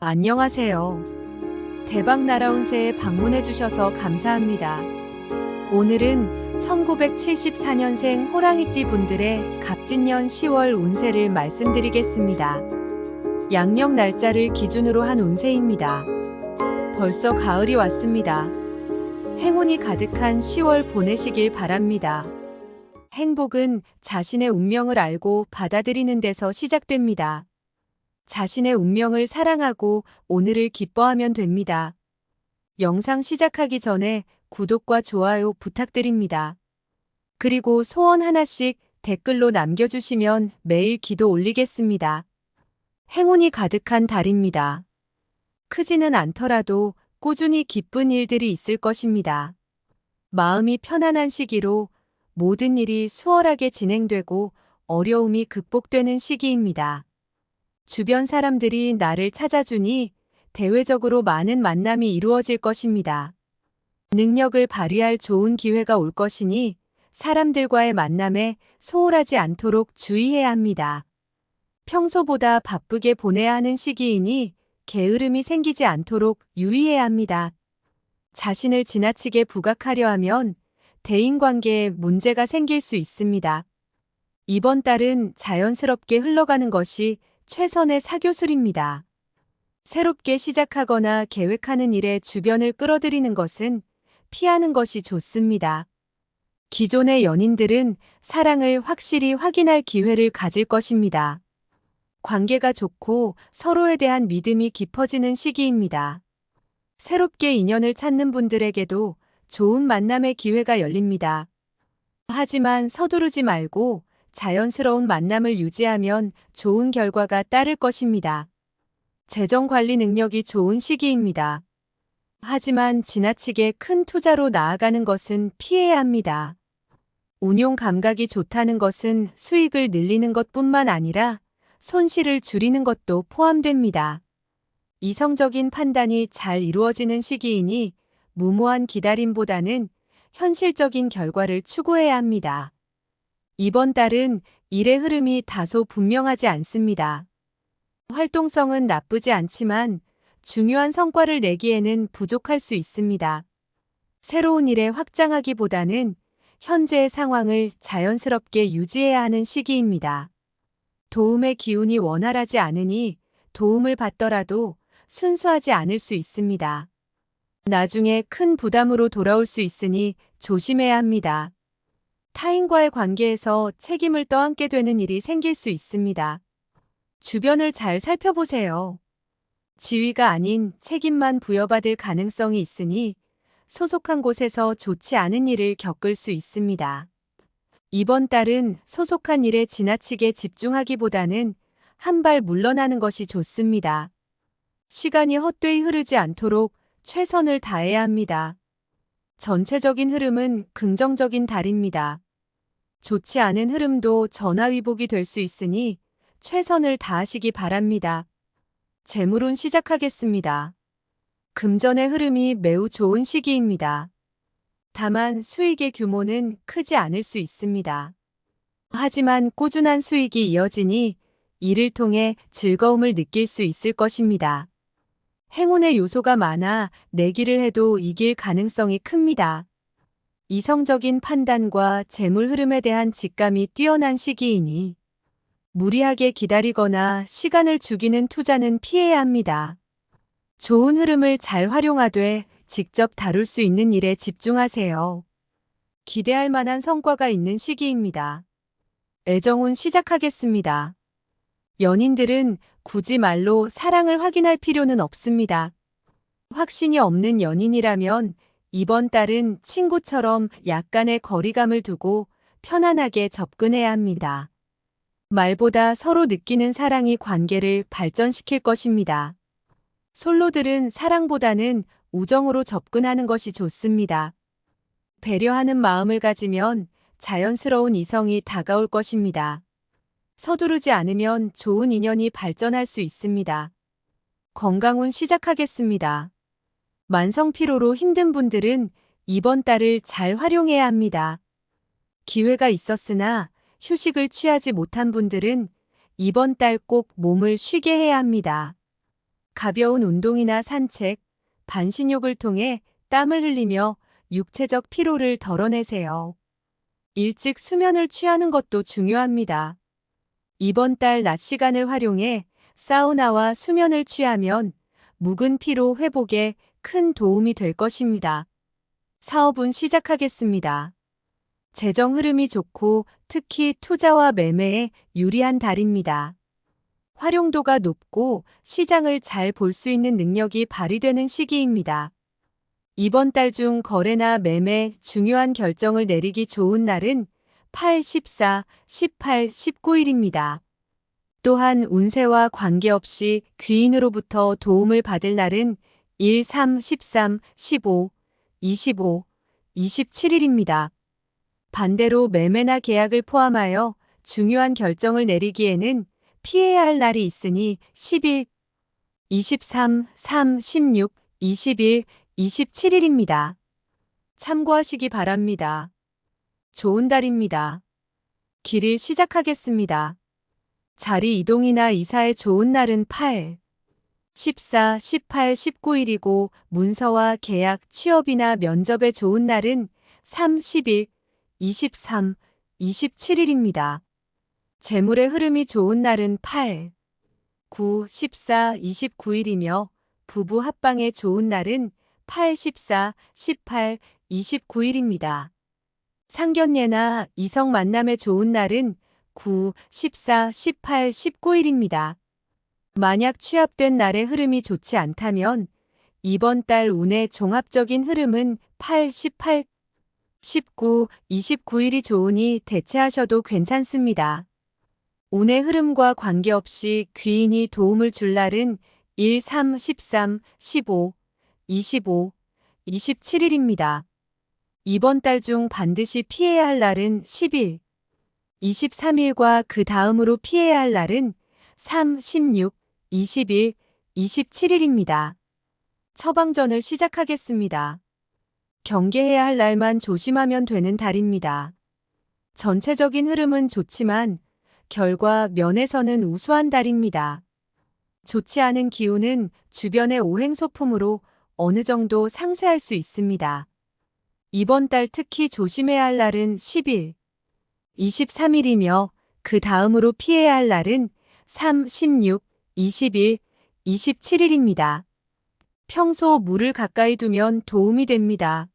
안녕하세요. 대박 날아온 새에 방문해 주셔서 감사합니다. 오늘은 1974년생 호랑이띠 분들의 갑진년 10월 운세를 말씀드리겠습니다. 양력 날짜를 기준으로 한 운세입니다. 벌써 가을이 왔습니다. 행운이 가득한 10월 보내시길 바랍니다. 행복은 자신의 운명을 알고 받아들이는 데서 시작됩니다. 자신의 운명을 사랑하고 오늘을 기뻐하면 됩니다. 영상 시작하기 전에 구독과 좋아요 부탁드립니다. 그리고 소원 하나씩 댓글로 남겨주시면 매일 기도 올리겠습니다. 행운이 가득한 달입니다. 크지는 않더라도 꾸준히 기쁜 일들이 있을 것입니다. 마음이 편안한 시기로 모든 일이 수월하게 진행되고 어려움이 극복되는 시기입니다. 주변 사람들이 나를 찾아주니 대외적으로 많은 만남이 이루어질 것입니다. 능력을 발휘할 좋은 기회가 올 것이니 사람들과의 만남에 소홀하지 않도록 주의해야 합니다. 평소보다 바쁘게 보내야 하는 시기이니 게으름이 생기지 않도록 유의해야 합니다. 자신을 지나치게 부각하려 하면 대인관계에 문제가 생길 수 있습니다. 이번 달은 자연스럽게 흘러가는 것이 최선의 사교술입니다. 새롭게 시작하거나 계획하는 일에 주변을 끌어들이는 것은 피하는 것이 좋습니다. 기존의 연인들은 사랑을 확실히 확인할 기회를 가질 것입니다. 관계가 좋고 서로에 대한 믿음이 깊어지는 시기입니다. 새롭게 인연을 찾는 분들에게도 좋은 만남의 기회가 열립니다. 하지만 서두르지 말고 자연스러운 만남을 유지하면 좋은 결과가 따를 것입니다. 재정 관리 능력이 좋은 시기입니다. 하지만 지나치게 큰 투자로 나아가는 것은 피해야 합니다. 운용 감각이 좋다는 것은 수익을 늘리는 것뿐만 아니라 손실을 줄이는 것도 포함됩니다. 이성적인 판단이 잘 이루어지는 시기이니 무모한 기다림보다는 현실적인 결과를 추구해야 합니다. 이번 달은 일의 흐름이 다소 분명하지 않습니다. 활동성은 나쁘지 않지만 중요한 성과를 내기에는 부족할 수 있습니다. 새로운 일에 확장하기보다는 현재의 상황을 자연스럽게 유지해야 하는 시기입니다. 도움의 기운이 원활하지 않으니 도움을 받더라도 순수하지 않을 수 있습니다. 나중에 큰 부담으로 돌아올 수 있으니 조심해야 합니다. 타인과의 관계에서 책임을 떠안게 되는 일이 생길 수 있습니다. 주변을 잘 살펴보세요. 지위가 아닌 책임만 부여받을 가능성이 있으니 소속한 곳에서 좋지 않은 일을 겪을 수 있습니다. 이번 달은 소속한 일에 지나치게 집중하기보다는 한 발 물러나는 것이 좋습니다. 시간이 헛되이 흐르지 않도록 최선을 다해야 합니다. 전체적인 흐름은 긍정적인 달입니다. 좋지 않은 흐름도 전화위복이 될 수 있으니 최선을 다하시기 바랍니다. 재물운 시작하겠습니다. 금전의 흐름이 매우 좋은 시기입니다. 다만 수익의 규모는 크지 않을 수 있습니다. 하지만 꾸준한 수익이 이어지니 이를 통해 즐거움을 느낄 수 있을 것입니다. 행운의 요소가 많아 내기를 해도 이길 가능성이 큽니다. 이성적인 판단과 재물 흐름에 대한 직감이 뛰어난 시기이니 무리하게 기다리거나 시간을 죽이는 투자는 피해야 합니다. 좋은 흐름을 잘 활용하되 직접 다룰 수 있는 일에 집중하세요. 기대할 만한 성과가 있는 시기입니다. 애정운 시작하겠습니다. 연인들은 굳이 말로 사랑을 확인할 필요는 없습니다. 확신이 없는 연인이라면 이번 달은 친구처럼 약간의 거리감을 두고 편안하게 접근해야 합니다. 말보다 서로 느끼는 사랑이 관계를 발전시킬 것입니다. 솔로들은 사랑보다는 우정으로 접근하는 것이 좋습니다. 배려하는 마음을 가지면 자연스러운 이성이 다가올 것입니다. 서두르지 않으면 좋은 인연이 발전할 수 있습니다. 건강운 시작하겠습니다. 만성 피로로 힘든 분들은 이번 달을 잘 활용해야 합니다. 기회가 있었으나 휴식을 취하지 못한 분들은 이번 달 꼭 몸을 쉬게 해야 합니다. 가벼운 운동이나 산책, 반신욕을 통해 땀을 흘리며 육체적 피로를 덜어내세요. 일찍 수면을 취하는 것도 중요합니다. 이번 달 낮 시간을 활용해 사우나와 수면을 취하면 묵은 피로 회복에 큰 도움이 될 것입니다. 사업은 시작하겠습니다. 재정 흐름이 좋고 특히 투자와 매매에 유리한 달입니다. 활용도가 높고 시장을 잘 볼 수 있는 능력이 발휘되는 시기입니다. 이번 달 중 거래나 매매 중요한 결정을 내리기 좋은 날은 8, 14, 18, 19일입니다. 또한 운세와 관계없이 귀인으로부터 도움을 받을 날은 1, 3, 13, 15, 25, 27일입니다. 반대로 매매나 계약을 포함하여 중요한 결정을 내리기에는 피해야 할 날이 있으니 10일, 23, 3, 16, 20일, 27일입니다. 참고하시기 바랍니다. 좋은 달입니다. 길을 시작하겠습니다. 자리 이동이나 이사에 좋은 날은 8, 14, 18, 19일이고 문서와 계약, 취업이나 면접에 좋은 날은 3, 10일, 23, 27일입니다. 재물의 흐름이 좋은 날은 8, 9, 14, 29일이며 부부 합방에 좋은 날은 8, 14, 18, 29일입니다. 상견례나 이성 만남에 좋은 날은 9, 14, 18, 19일입니다. 만약 취합된 날의 흐름이 좋지 않다면 이번 달 운의 종합적인 흐름은 8, 18, 19, 29일이 좋으니 대체하셔도 괜찮습니다. 운의 흐름과 관계없이 귀인이 도움을 줄 날은 1, 3, 13, 15, 25, 27일입니다. 이번 달 중 반드시 피해야 할 날은 10일, 23일과 그 다음으로 피해야 할 날은 3, 16, 20일, 27일입니다. 처방전을 시작하겠습니다. 경계해야 할 날만 조심하면 되는 달입니다. 전체적인 흐름은 좋지만 결과 면에서는 우수한 달입니다. 좋지 않은 기운은 주변의 오행소품으로 어느 정도 상쇄할 수 있습니다. 이번 달 특히 조심해야 할 날은 10일, 23일이며 그 다음으로 피해야 할 날은 3, 16, 20일, 27일입니다. 평소 물을 가까이 두면 도움이 됩니다.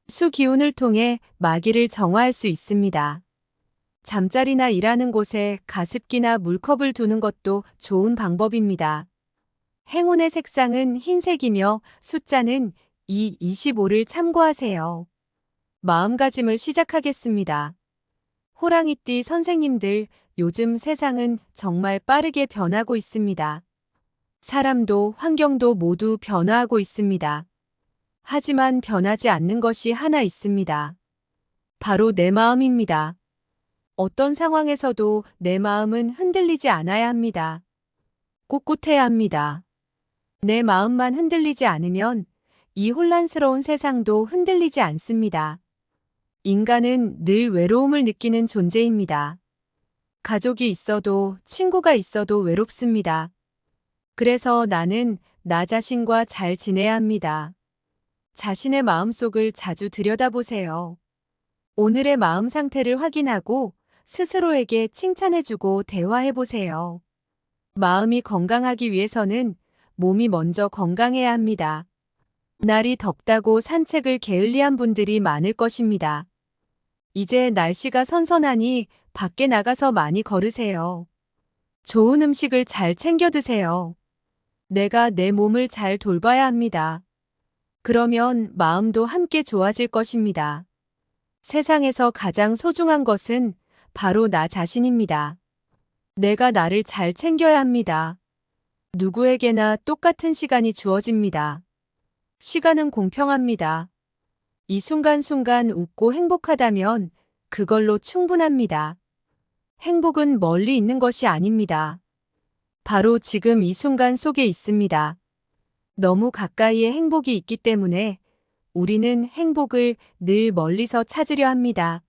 수 기운을 통해 마기를 정화할 수 있습니다. 잠자리나 일하는 곳에 가습기나 물컵을 두는 것도 좋은 방법입니다. 행운의 색상은 흰색이며 숫자는 2, 25를 참고하세요. 마음가짐을 시작하겠습니다. 호랑이띠 선생님들, 요즘 세상은 정말 빠르게 변하고 있습니다. 사람도 환경도 모두 변화하고 있습니다. 하지만 변하지 않는 것이 하나 있습니다. 바로 내 마음입니다. 어떤 상황에서도 내 마음은 흔들리지 않아야 합니다. 꿋꿋해야 합니다. 내 마음만 흔들리지 않으면 이 혼란스러운 세상도 흔들리지 않습니다. 인간은 늘 외로움을 느끼는 존재입니다. 가족이 있어도 친구가 있어도 외롭습니다. 그래서 나는 나 자신과 잘 지내야 합니다. 자신의 마음속을 자주 들여다보세요. 오늘의 마음 상태를 확인하고 스스로에게 칭찬해주고 대화해보세요. 마음이 건강하기 위해서는 몸이 먼저 건강해야 합니다. 날이 덥다고 산책을 게을리한 분들이 많을 것입니다. 이제 날씨가 선선하니 밖에 나가서 많이 걸으세요. 좋은 음식을 잘 챙겨 드세요. 내가 내 몸을 잘 돌봐야 합니다. 그러면 마음도 함께 좋아질 것입니다. 세상에서 가장 소중한 것은 바로 나 자신입니다. 내가 나를 잘 챙겨야 합니다. 누구에게나 똑같은 시간이 주어집니다. 시간은 공평합니다. 이 순간순간 웃고 행복하다면 그걸로 충분합니다. 행복은 멀리 있는 것이 아닙니다. 바로 지금 이 순간 속에 있습니다. 너무 가까이에 행복이 있기 때문에 우리는 행복을 늘 멀리서 찾으려 합니다.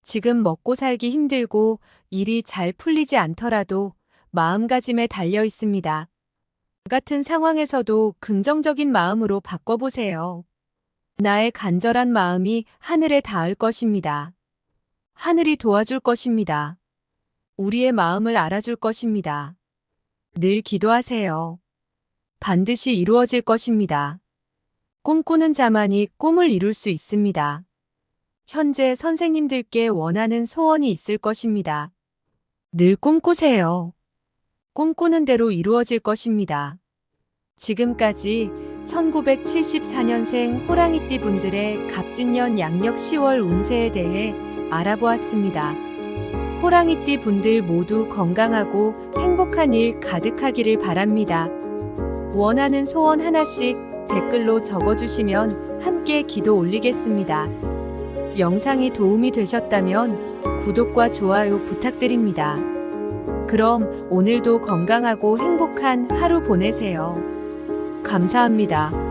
지금 먹고 살기 힘들고 일이 잘 풀리지 않더라도 마음가짐에 달려 있습니다. 같은 상황에서도 긍정적인 마음으로 바꿔보세요. 나의 간절한 마음이 하늘에 닿을 것입니다. 하늘이 도와줄 것입니다. 우리의 마음을 알아줄 것입니다. 늘 기도하세요. 반드시 이루어질 것입니다. 꿈꾸는 자만이 꿈을 이룰 수 있습니다. 현재 선생님들께 원하는 소원이 있을 것입니다. 늘 꿈꾸세요. 꿈꾸는 대로 이루어질 것입니다. 지금까지 1974년생 호랑이띠 분들의 갑진년 양력 10월 운세에 대해 알아보았습니다. 호랑이띠 분들 모두 건강하고 행복한 일 가득하기를 바랍니다. 원하는 소원 하나씩 댓글로 적어주시면 함께 기도 올리겠습니다. 영상이 도움이 되셨다면 구독과 좋아요 부탁드립니다. 그럼 오늘도 건강하고 행복한 하루 보내세요. 감사합니다.